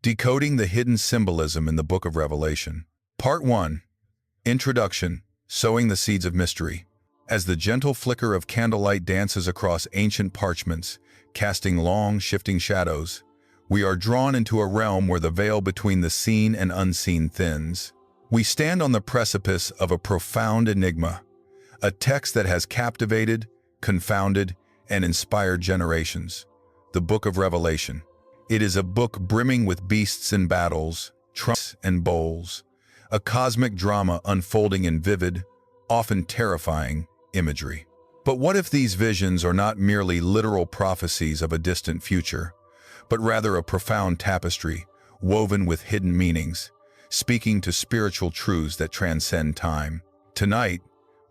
Decoding the Hidden Symbolism in the Book of Revelation. Part 1. Introduction, Sowing the Seeds of Mystery. As the gentle flicker of candlelight dances across ancient parchments, casting long, shifting shadows, we are drawn into a realm where the veil between the seen and unseen thins. We stand on the precipice of a profound enigma, a text that has captivated, confounded, and inspired generations. The Book of Revelation. It is a book brimming with beasts and battles, trumpets and bowls, a cosmic drama unfolding in vivid, often terrifying, imagery. But what if these visions are not merely literal prophecies of a distant future, but rather a profound tapestry, woven with hidden meanings, speaking to spiritual truths that transcend time? Tonight,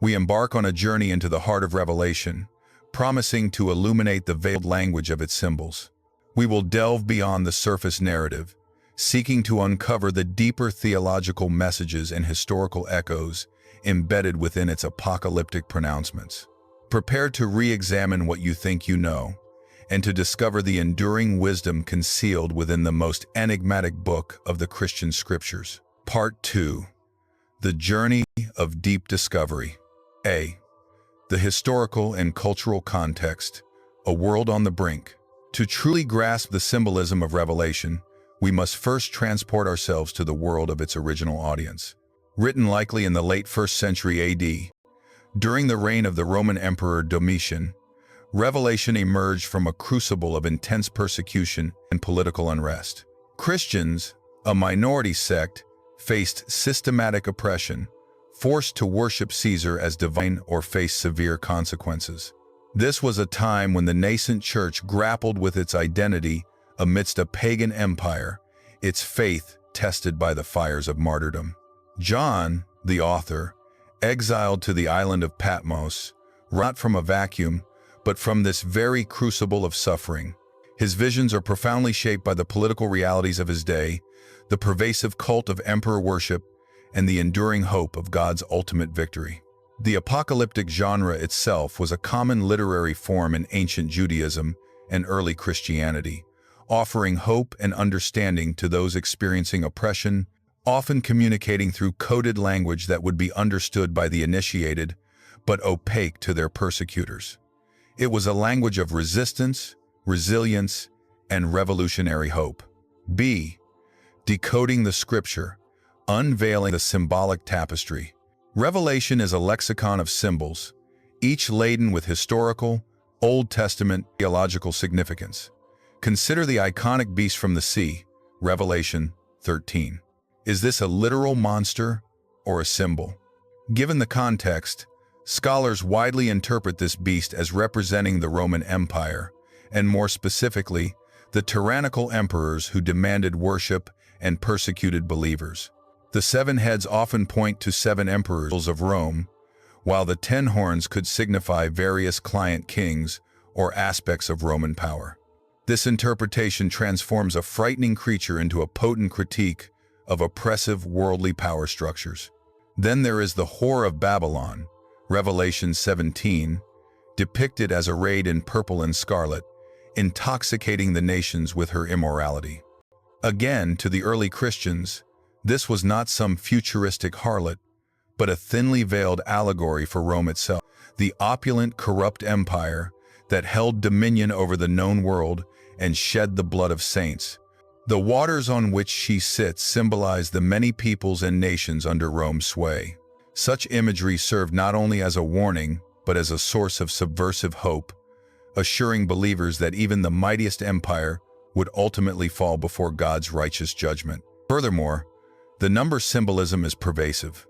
we embark on a journey into the heart of Revelation, promising to illuminate the veiled language of its symbols. We will delve beyond the surface narrative, seeking to uncover the deeper theological messages and historical echoes embedded within its apocalyptic pronouncements. Prepare to re-examine what you think you know, and to discover the enduring wisdom concealed within the most enigmatic book of the Christian scriptures. Part 2. The Journey of Deep Discovery. A. The historical and cultural context, a world on the brink. To truly grasp the symbolism of Revelation, we must first transport ourselves to the world of its original audience. Written likely in the late 1st century AD, during the reign of the Roman Emperor Domitian, Revelation emerged from a crucible of intense persecution and political unrest. Christians, a minority sect, faced systematic oppression, forced to worship Caesar as divine or face severe consequences. This was a time when the nascent church grappled with its identity amidst a pagan empire, its faith tested by the fires of martyrdom. John, the author, exiled to the island of Patmos, not from a vacuum, but from this very crucible of suffering. His visions are profoundly shaped by the political realities of his day, the pervasive cult of emperor worship, and the enduring hope of God's ultimate victory. The apocalyptic genre itself was a common literary form in ancient Judaism and early Christianity, offering hope and understanding to those experiencing oppression, often communicating through coded language that would be understood by the initiated, but opaque to their persecutors. It was a language of resistance, resilience, and revolutionary hope. B. Decoding the Scripture, unveiling the symbolic tapestry. Revelation is a lexicon of symbols, each laden with historical, Old Testament theological significance. Consider the iconic beast from the sea, Revelation 13. Is this a literal monster or a symbol? Given the context, scholars widely interpret this beast as representing the Roman Empire, and more specifically, the tyrannical emperors who demanded worship and persecuted believers. The 7 heads often point to 7 emperors of Rome, while the 10 horns could signify various client kings or aspects of Roman power. This interpretation transforms a frightening creature into a potent critique of oppressive worldly power structures. Then there is the Whore of Babylon, Revelation 17, depicted as arrayed in purple and scarlet, intoxicating the nations with her immorality. Again, to the early Christians, this was not some futuristic harlot, but a thinly veiled allegory for Rome itself, the opulent, corrupt empire that held dominion over the known world and shed the blood of saints. The waters on which she sits symbolize the many peoples and nations under Rome's sway. Such imagery served not only as a warning, but as a source of subversive hope, assuring believers that even the mightiest empire would ultimately fall before God's righteous judgment. Furthermore, the number symbolism is pervasive.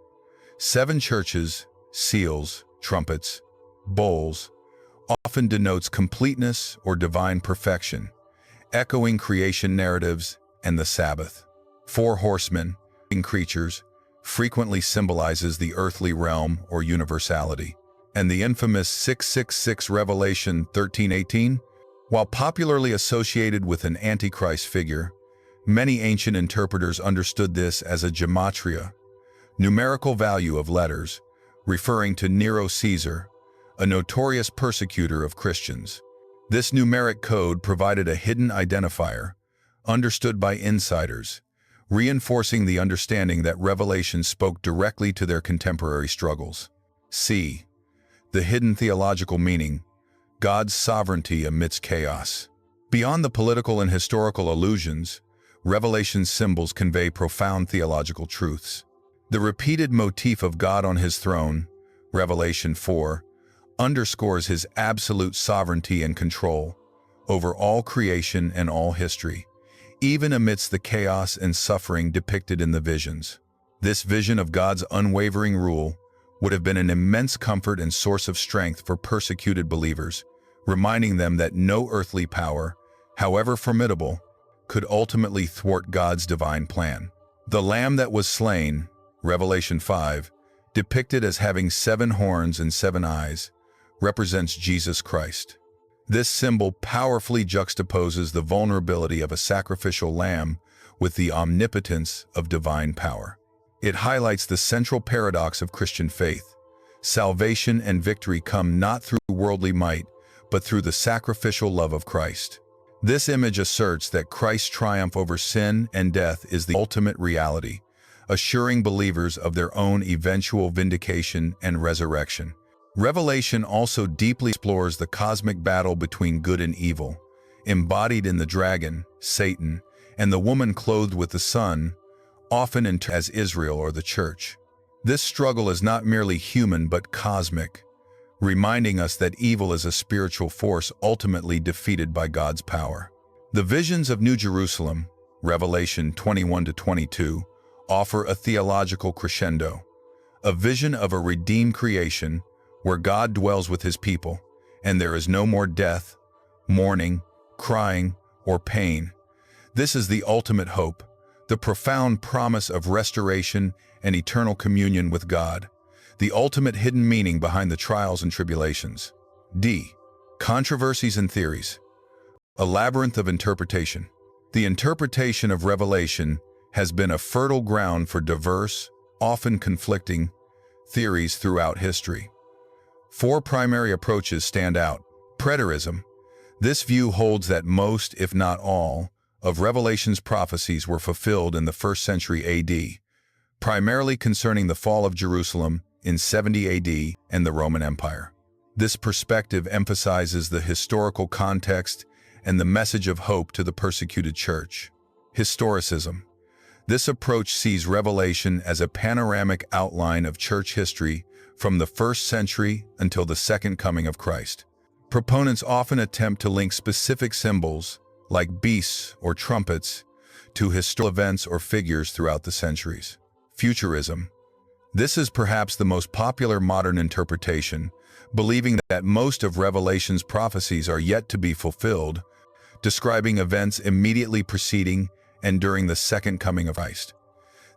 7 churches, seals, trumpets, bowls, often denotes completeness or divine perfection, echoing creation narratives and the Sabbath. 4 horsemen, creatures, frequently symbolizes the earthly realm or universality. And the infamous 666 Revelation 13:18, while popularly associated with an Antichrist figure, many ancient interpreters understood this as a gematria, numerical value of letters, referring to Nero Caesar, a notorious persecutor of Christians. This numeric code provided a hidden identifier, understood by insiders, reinforcing the understanding that Revelation spoke directly to their contemporary struggles. C. The hidden theological meaning, God's sovereignty amidst chaos. Beyond the political and historical allusions, Revelation's symbols convey profound theological truths. The repeated motif of God on his throne, Revelation 4, underscores his absolute sovereignty and control over all creation and all history, even amidst the chaos and suffering depicted in the visions. This vision of God's unwavering rule would have been an immense comfort and source of strength for persecuted believers, reminding them that no earthly power, however formidable, could ultimately thwart God's divine plan. The Lamb that was slain, Revelation 5, depicted as having 7 horns and 7 eyes, represents Jesus Christ. This symbol powerfully juxtaposes the vulnerability of a sacrificial lamb with the omnipotence of divine power. It highlights the central paradox of Christian faith. Salvation and victory come not through worldly might, but through the sacrificial love of Christ. This image asserts that Christ's triumph over sin and death is the ultimate reality, assuring believers of their own eventual vindication and resurrection. Revelation also deeply explores the cosmic battle between good and evil, embodied in the dragon, Satan, and the woman clothed with the sun, often interpreted as Israel or the Church. This struggle is not merely human but cosmic, reminding us that evil is a spiritual force ultimately defeated by God's power. The visions of New Jerusalem, Revelation 21-22, offer a theological crescendo, a vision of a redeemed creation where God dwells with his people, and there is no more death, mourning, crying, or pain. This is the ultimate hope, the profound promise of restoration and eternal communion with God, the ultimate hidden meaning behind the trials and tribulations. D. Controversies and theories. A labyrinth of interpretation. The interpretation of Revelation has been a fertile ground for diverse, often conflicting, theories throughout history. 4 primary approaches stand out. Preterism. This view holds that most, if not all, of Revelation's prophecies were fulfilled in the 1st century AD, primarily concerning the fall of Jerusalem in 70 AD and the Roman Empire. This perspective emphasizes the historical context and the message of hope to the persecuted church. Historicism. This approach sees Revelation as a panoramic outline of church history from the 1st century until the second coming of Christ. Proponents often attempt to link specific symbols, like beasts or trumpets, to historical events or figures throughout the centuries. Futurism. This is perhaps the most popular modern interpretation, believing that most of Revelation's prophecies are yet to be fulfilled, describing events immediately preceding and during the second coming of Christ.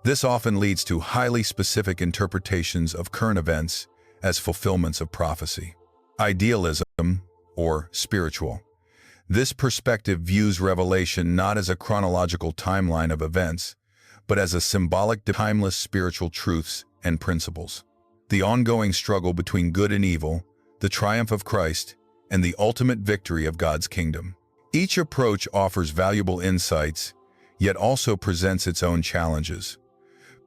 This often leads to highly specific interpretations of current events as fulfillments of prophecy. Idealism, or spiritual. This perspective views Revelation not as a chronological timeline of events, but as a symbolic, timeless spiritual truths and principles. The ongoing struggle between good and evil, the triumph of Christ, and the ultimate victory of God's kingdom. Each approach offers valuable insights, yet also presents its own challenges.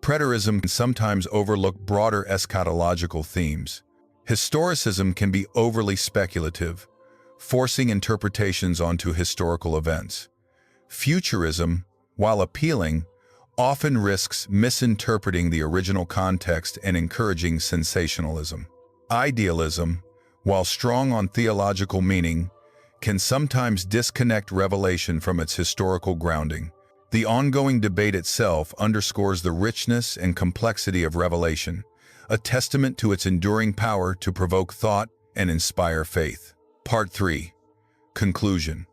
Preterism can sometimes overlook broader eschatological themes. Historicism can be overly speculative, forcing interpretations onto historical events. Futurism, while appealing, often risks misinterpreting the original context and encouraging sensationalism. Idealism, while strong on theological meaning, can sometimes disconnect Revelation from its historical grounding. The ongoing debate itself underscores the richness and complexity of Revelation, a testament to its enduring power to provoke thought and inspire faith. Part 3. Conclusion.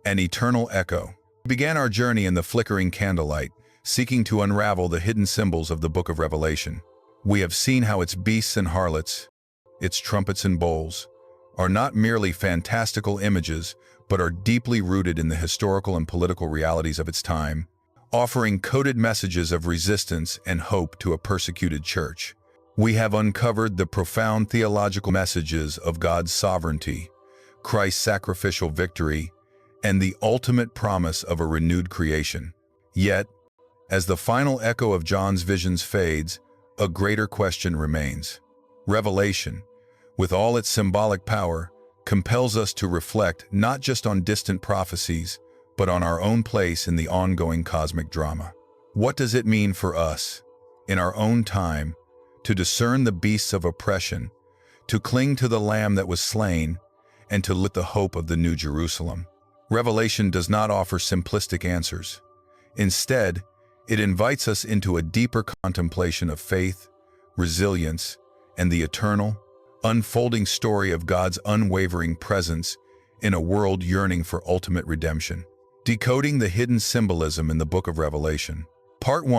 An eternal echo. We began our journey in the flickering candlelight, seeking to unravel the hidden symbols of the book of Revelation. We have seen how its beasts and harlots, its trumpets and bowls, are not merely fantastical images, but are deeply rooted in the historical and political realities of its time, offering coded messages of resistance and hope to a persecuted church. We have uncovered the profound theological messages of God's sovereignty, Christ's sacrificial victory, and the ultimate promise of a renewed creation. Yet, as the final echo of John's visions fades, a greater question remains. Revelation, with all its symbolic power, compels us to reflect not just on distant prophecies, but on our own place in the ongoing cosmic drama. What does it mean for us, in our own time, to discern the beasts of oppression, to cling to the Lamb that was slain, and to live the hope of the New Jerusalem? Revelation does not offer simplistic answers. Instead, it invites us into a deeper contemplation of faith, resilience, and the eternal, unfolding story of God's unwavering presence in a world yearning for ultimate redemption. Decoding the hidden symbolism in the Book of Revelation. Part 1.